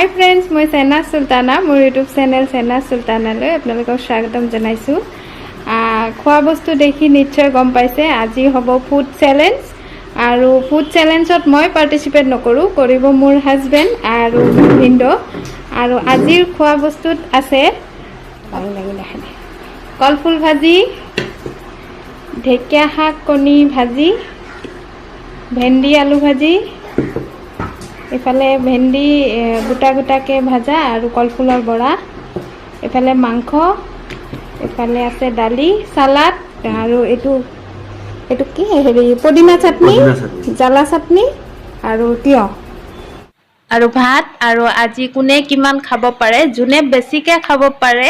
হাই friends, মই চেনাজ চুলতানা, মোৰ YouTube channel চেনাজ চুলতানালৈ আপোনালোকক স্বাগতম জনাইছোঁ। খোৱা বস্তু দেখি নিশ্চয় গম পাইছে, আজি হ'ব ফুড চেলেঞ্জ। আৰু ফুড চেলেঞ্জত মই পাৰ্টিচিপেট নকৰোঁ, কৰিব মোৰ হাজবেণ্ড আৰু ভিনদেউ। আৰু আজিৰ খোৱা বস্তুত আছে কলফুল ভাজি, ঢেকীয়া শাক কণী ভাজি, ভেন্দি আলু ভাজি, এফালে ভেন্দি গোটা গোটাকৈ ভাজা আৰু কলফুলৰ বৰা, এফালে মাংস, এফালে আছে দালি, চালাড আৰু এইটো কি পদিনা চাটনি, জ্বালা চাটনি আৰু তিয়ঁহ আৰু ভাত। আৰু আজি কোনে কিমান খাব পাৰে, যোনে বেছিকৈ খাব পাৰে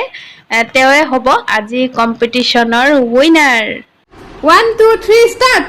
তেওঁৱে হ'ব আজি কম্পিটিশ্যনৰ winner. 1 2 3 start.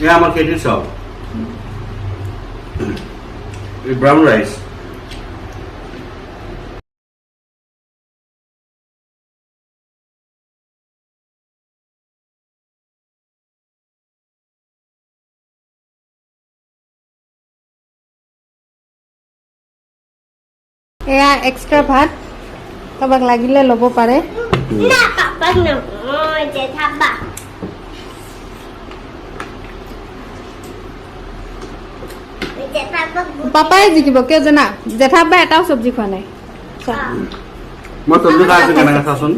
Yeah, I'm okay. So, brown rice. এয়া এক্সট্ৰা ভাত, কাৰোবাক লাগিলে ল'ব পাৰে। পাপাই জিকিব, কিয় জানা? জেঠাবা এটাও চব্জি খোৱা নাই। মই চব্জি খাই আছো, কেনেকৈ চাচোন।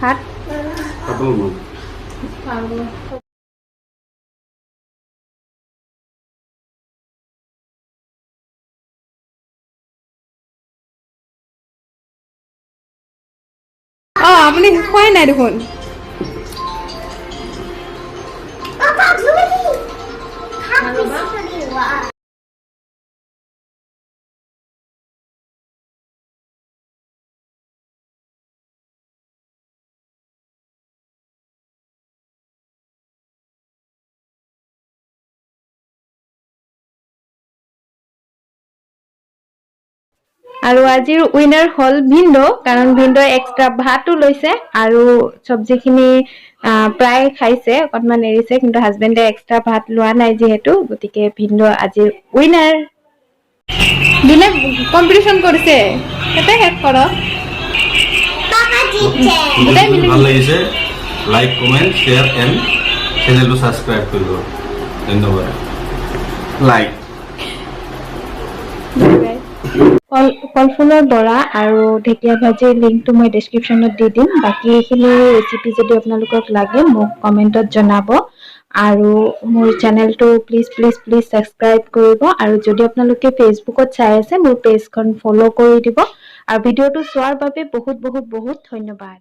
ভাত আপুনি খোৱাই নাই দেখোন। আৰু আজিৰ উইনাৰ হ'ল ভিনদেউ, কাৰণ ভিনদেউ এক্সট্ৰা ভাতো লৈছে আৰু চব্জিখিনি প্ৰায় খাইছে, অকণমান এৰিছে, কিন্তু হাজবেণ্ডে এক্সট্ৰা ভাত লোৱা নাই যিহেতু, গতিকে ভিনদেউ আজিৰ উইনাৰ। দিনে কম্পিটিশ্যন কৰিছে, তাতে শেষ কৰক। ভাল লাগিছে, লাইক কমেণ্ট শ্বেয়াৰ এণ্ড চেনেলটো ছাবস্ক্ৰাইব কৰিব। ধন্যবাদ। লাইক কলফুলৰ বৰা আৰু ঢেকীয়া ভাজিৰ লিংকটো মই ডেছক্ৰিপশ্যনত দি দিম। বাকী এইখিনি ৰেচিপি যদি আপোনালোকক লাগে মোক কমেণ্টত জনাব। আৰু মোৰ চেনেলটো প্লিজ ছাবস্ক্ৰাইব কৰিব। আৰু যদি আপোনালোকে ফেচবুকত চাই আছে, মোৰ পেজখন ফ'ল' কৰি দিব। আৰু ভিডিঅ'টো চোৱাৰ বাবে বহুত ধন্যবাদ।